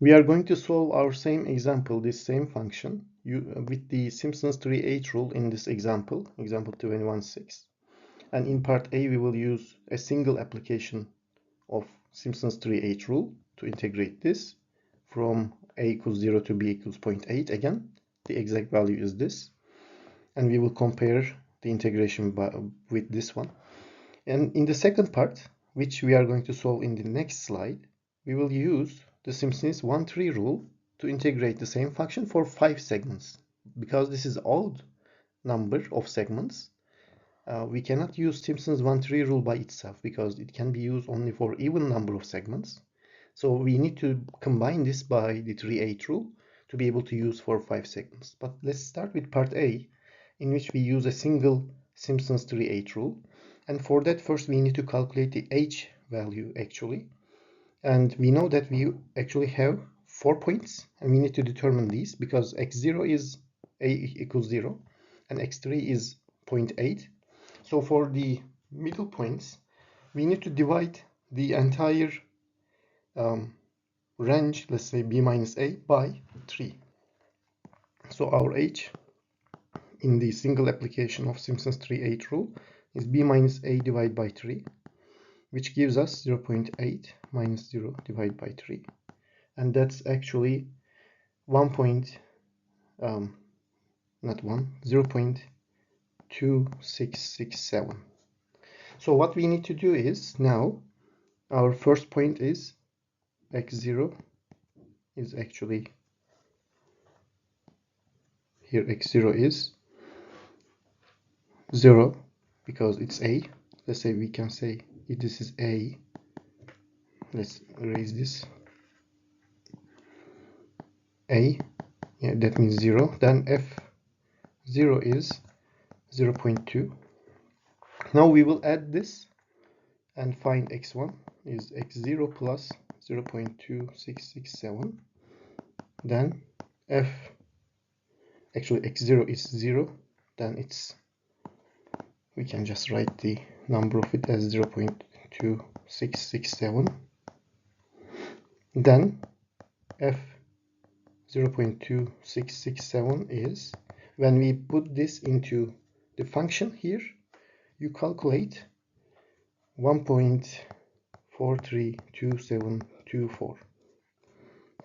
We are going to solve our same example, this same function, with the Simpsons 38 rule in this example 21.6. And in part A, we will use a single application of Simpsons 38 rule to integrate this from a equals 0 to b equals 0.8. Again, the exact value is this. And we will compare the integration with this one. And in the second part, which we are going to solve in the next slide, we will use the Simpsons 1-3 rule to integrate the same function for 5 segments. Because this is odd number of segments, we cannot use Simpsons 1-3 rule by itself because it can be used only for even number of segments. So we need to combine this by the 38 rule to be able to use for 5 segments. But let's start with part A, in which we use a single Simpsons 38 rule. And for that, first we need to calculate the h value actually. And we know that we actually have 4 points, and we need to determine these because x0 is a equals 0 and x3 is 0.8. So for the middle points, we need to divide the entire range, let's say b minus a, by 3. So our h in the single application of Simpsons 38 rule is b minus a divided by 3, which gives us 0.8 minus 0 divided by 3. And that's actually 0.2667. So what we need to do is, now our first point is x0 is actually here, x0 is 0 because it's a. Let's say we can say if this is a, let's erase this, a, yeah, that means 0. Then f0 is 0.2. Now we will add this and find x1 is x0 plus 0.2667. Then actually x0 is 0. Then we can just write the number of it as 0.2667. Then f 0.2667 is, when we put this into the function here, you calculate 1.432724.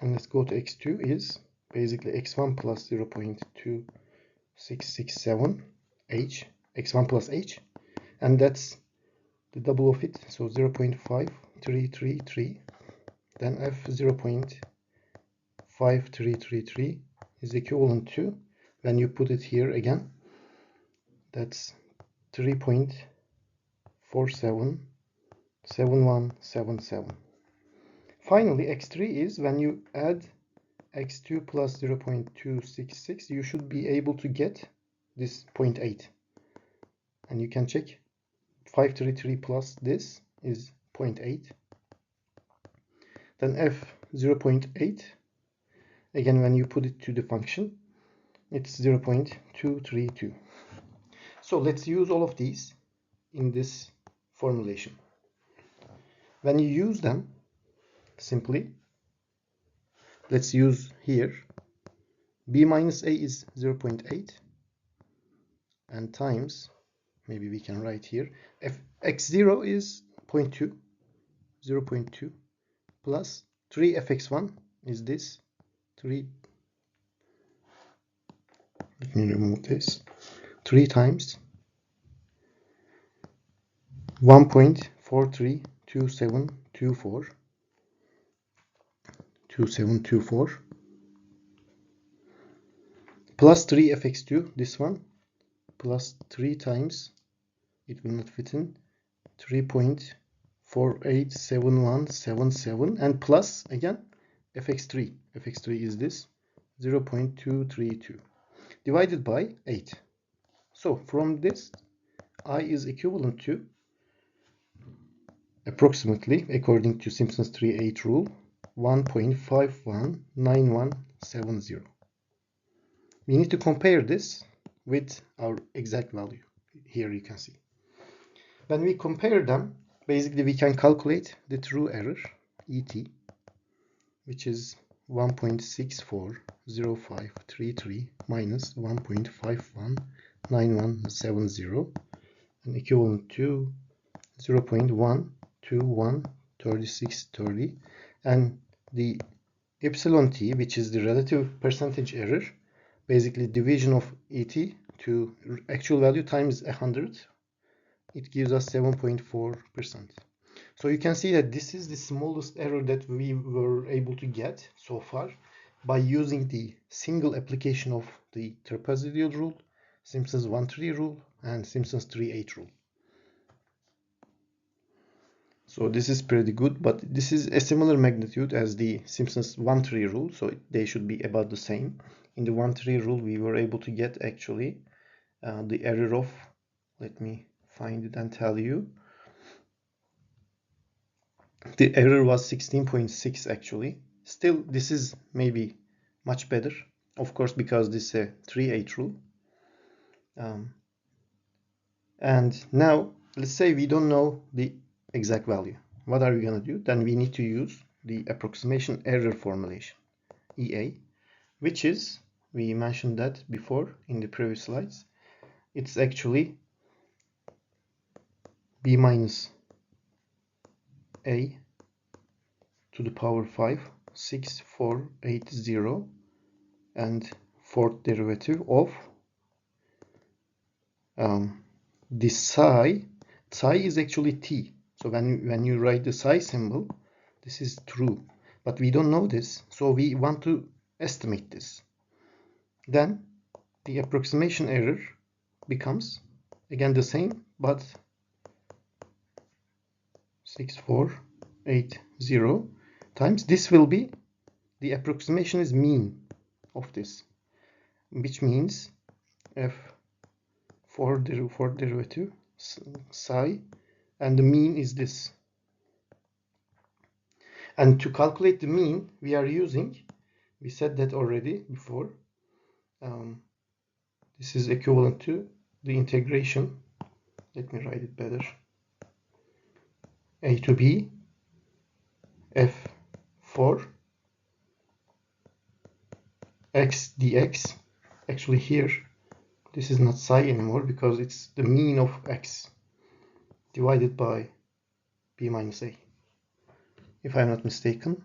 And let's go to x2 is basically x1 plus 0.2667 h, x1 plus h, and that's the double of it, so 0.5333. Then f 0.5333 is equivalent to, when you put it here again, that's 3.477177. Finally, x3 is, when you add x2 plus 0.266, you should be able to get this 0.8. And you can check 533 plus this is 0.8. Then f 0.8, again when you put it to the function, it's 0.232. So let's use all of these in this formulation. When you use them, simply let's use here b minus a is 0.8 and times, maybe we can write here, x0 is 0.2 plus 3fx1 is this 3, let me remove this, 3 times 1.432724 plus 3fx2, this one, plus 3 times, it will not fit in, 3.487177, and plus again fx3 is this 0.232 divided by 8. So from this, I is equivalent to, approximately, according to Simpsons 38 rule, 1.519170. We need to compare this with our exact value. Here you can see. When we compare them, basically we can calculate the true error, ET, which is 1.640533 minus 1.519170 and equivalent to 0.1213630, and the epsilon t, which is the relative percentage error, basically division of ET to actual value times 100, it gives us 7.4%. So you can see that this is the smallest error that we were able to get so far by using the single application of the trapezoidal rule, Simpsons 1-3 rule, and Simpsons 3-8 rule. So this is pretty good, but this is a similar magnitude as the Simpsons 1-3 rule, so they should be about the same. In the 1-3 rule, we were able to get actually the error of, let me find it and tell you. The error was 16.6 actually. Still, this is maybe much better, of course, because this is a 3-8 rule. And now, let's say we don't know the exact value. What are we going to do? Then we need to use the approximation error formulation, EA, which is, we mentioned that before in the previous slides, it's actually b minus a to the power 5, 6, 4, 8, 0, and fourth derivative of the psi. Psi is actually t. So when you write the psi symbol, this is true. But we don't know this, so we want to estimate this. Then the approximation error becomes again the same, but 6480 times this will be the approximation is mean of this, which means f fourth derivative psi, and the mean is this. And to calculate the mean, we are using, we said that already before, this is equivalent to the integration, let me write it better, a to b f4 x dx. Actually here, this is not psi anymore because it's the mean of x divided by b minus a, if I'm not mistaken.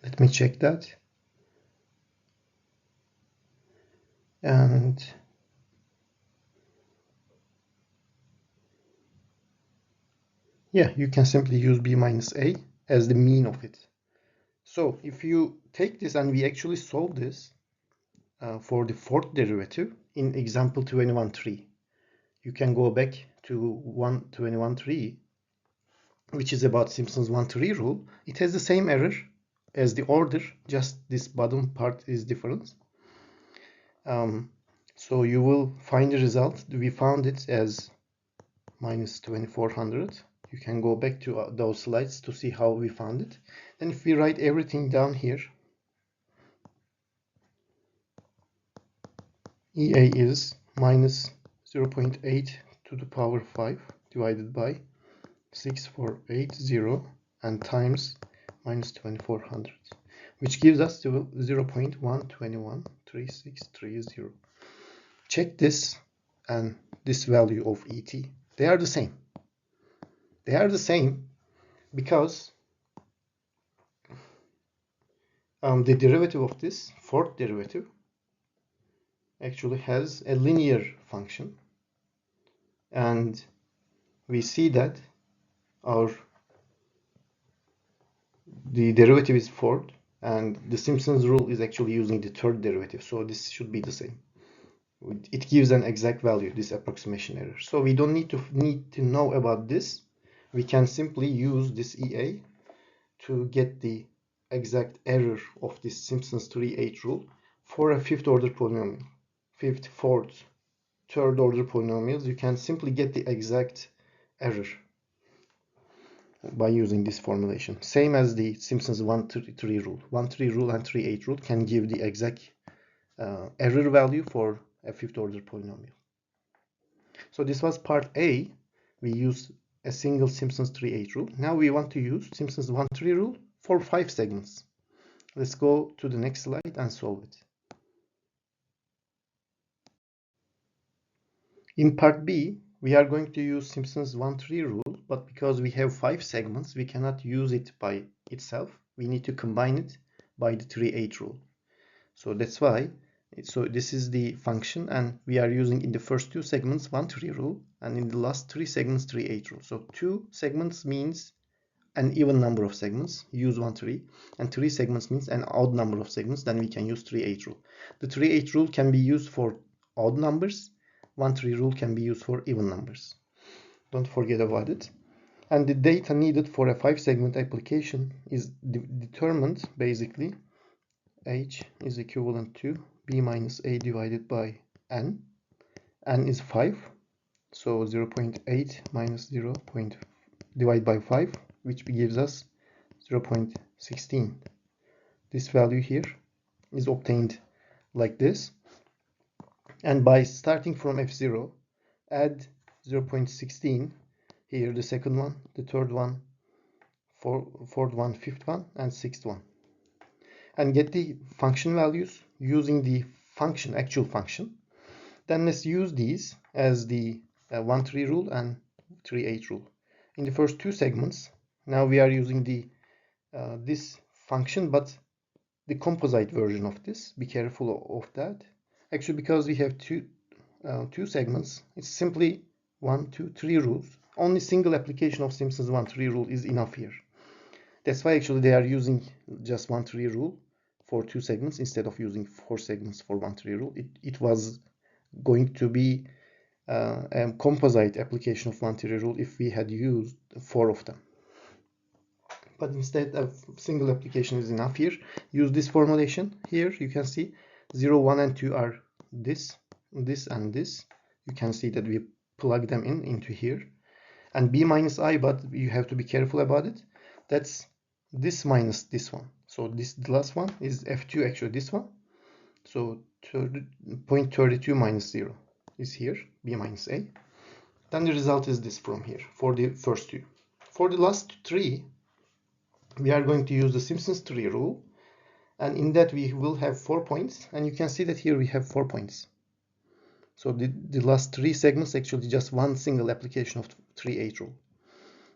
Let me check that. And yeah, you can simply use b minus a as the mean of it. So if you take this and we actually solve this for the fourth derivative in example 21.3, you can go back to 21.3, which is about Simpsons 1-3 rule. It has the same error as the order, just this bottom part is different. So you will find the result. We found it as minus 2400. You can go back to those slides to see how we found it. And if we write everything down here, EA is minus 0.8 to the power 5 divided by 6480 and times minus 2400, which gives us 0.1213630. Check this and this value of ET. They are the same. They are the same because the derivative of this fourth derivative actually has a linear function, and we see that the derivative is fourth, and the Simpsons rule is actually using the third derivative, so this should be the same. It gives an exact value, this approximation error. So we don't need to know about this. We can simply use this EA to get the exact error of this Simpsons 3-8 rule for a fifth order polynomial. Fifth, fourth, third order polynomials, you can simply get the exact error by using this formulation. Same as the Simpsons 1-3 rule. 1-3 rule and 3-8 rule can give the exact error value for a fifth order polynomial. So this was part A. We used a single Simpsons 38 rule. Now we want to use Simpsons 1-3 rule for 5 segments. Let's go to the next slide and solve it. In part B, we are going to use Simpsons 1-3 rule, but because we have 5 segments, we cannot use it by itself. We need to combine it by the 3-8 rule. So that's why, so this is the function, and we are using in the first 2 segments 1-3 rule, and in the last 3 segments 3-8 rule. So 2 segments means an even number of segments, use 1-3, and 3 segments means an odd number of segments, then we can use 3-8 rule. The 3-8 rule can be used for odd numbers, 1-3 rule can be used for even numbers. Don't forget about it. And the data needed for a 5-segment application is determined basically. H is equivalent to B minus A divided by N. N is 5, so 0.8 minus 0. Divide by 5, which gives us 0.16. This value here is obtained like this. And by starting from F0, add 0.16 here, the second one, the third one, fourth one, fifth one, and sixth one. And get the function values using the function, actual function. Then let's use these as the 1-3 rule and 3-8 rule. In the first 2 segments, now we are using the this function, but the composite version of this. Be careful of that. Actually, because we have two segments, it's simply 1, 2, 3 rules. Only single application of Simpsons 1-3 rule is enough here. That's why actually they are using just 1-3 rule for 2 segments instead of using 4 segments for 1-3 rule. It was going to be a composite application of 1-3 rule if we had used 4 of them. But instead a single application is enough here. Use this formulation. Here you can see 0, 1, and 2 are this, and this. You can see that we plug them into here. And B minus I, but you have to be careful about it. That's this minus this one. So the last one is F2, actually this one. So 0.32 minus 0 is here, B minus A. Then the result is this from here for the first 2. For the last 3, we are going to use the Simpsons 3 rule, and in that we will have 4 points, and you can see that here we have 4 points. So the last 3 segments actually just one single application of 3-8 rule.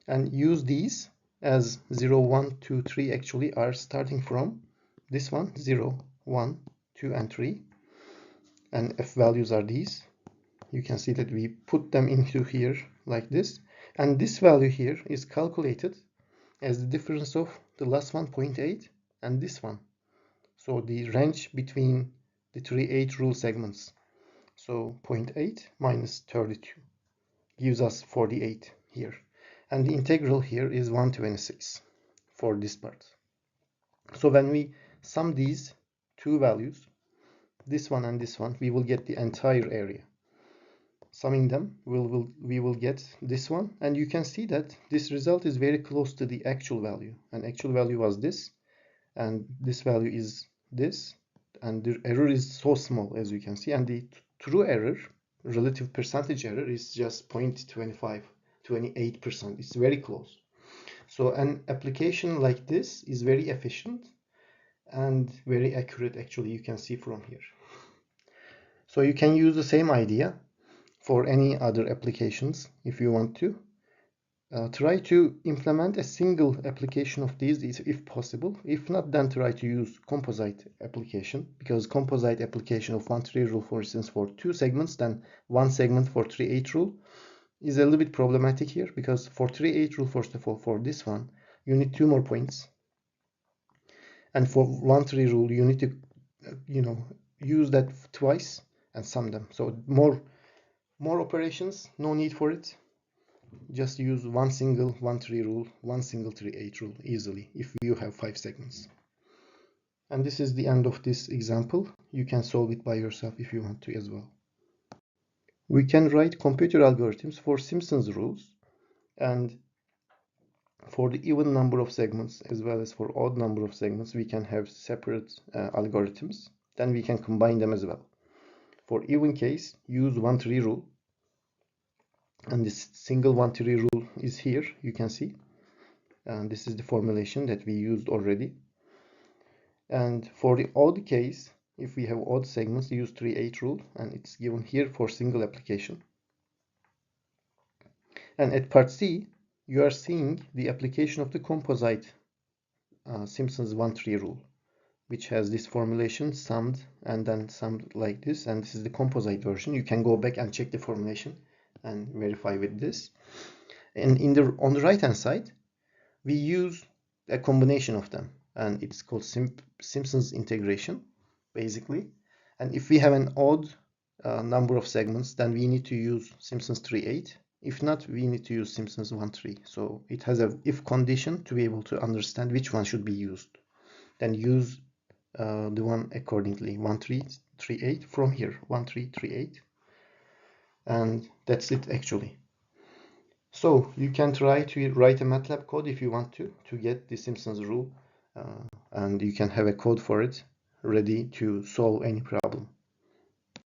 And use these as 0, 1, 2, 3 actually are starting from this one, 0, 1, 2, and 3. And F values are these. You can see that we put them into here like this. And this value here is calculated as the difference of the last one, 0.8, and this one. So the range between the 3-8 rule segments. So 0.8 minus 32 gives us 48 here. And the integral here is 126 for this part. So when we sum these 2 values, this one and this one, we will get the entire area. Summing them, we will get this one, and you can see that this result is very close to the actual value, and actual value was this, and this value is this, and the error is so small, as you can see, and the true error, relative percentage error, is just 0.25, 28%. It's very close. So an application like this is very efficient and very accurate, actually, you can see from here. So you can use the same idea for any other applications if you want to. Try to implement a single application of these if possible. If not, then try to use composite application, because composite application of 1-3 rule, for instance, for 2 segments, then 1 segment for 3-8 rule is a little bit problematic here, because for 3-8 rule, first of all, for this one, you need 2 more points. And for 1-3 rule, you need to, use that twice and sum them. So more operations, no need for it. Just use one single 1-3 rule, one single 3-8 rule easily if you have 5 segments. And this is the end of this example. You can solve it by yourself if you want to as well. We can write computer algorithms for Simpsons rules, and for the even number of segments as well as for odd number of segments, we can have separate algorithms. Then we can combine them as well. For even case, use 1-3 rule. And this single 1-3 rule is here, you can see. And this is the formulation that we used already. And for the odd case, if we have odd segments, use 3-8 rule, and it's given here for single application. And at part C, you are seeing the application of the composite Simpsons 1-3 rule, which has this formulation summed and then summed like this, and this is the composite version. You can go back and check the formulation and verify with this. And on the right hand side, we use a combination of them, and it's called Simpsons integration, basically. And if we have an odd number of segments, then we need to use Simpsons 3-8. If not, we need to use Simpsons 1-3. So it has a if condition to be able to understand which one should be used. Then use the one accordingly, 1-3, 3-8 from here, 1-3, 3-8. And that's it actually. So you can try to write a MATLAB code if you want to get the Simpsons rule, and you can have a code for it ready to solve any problem.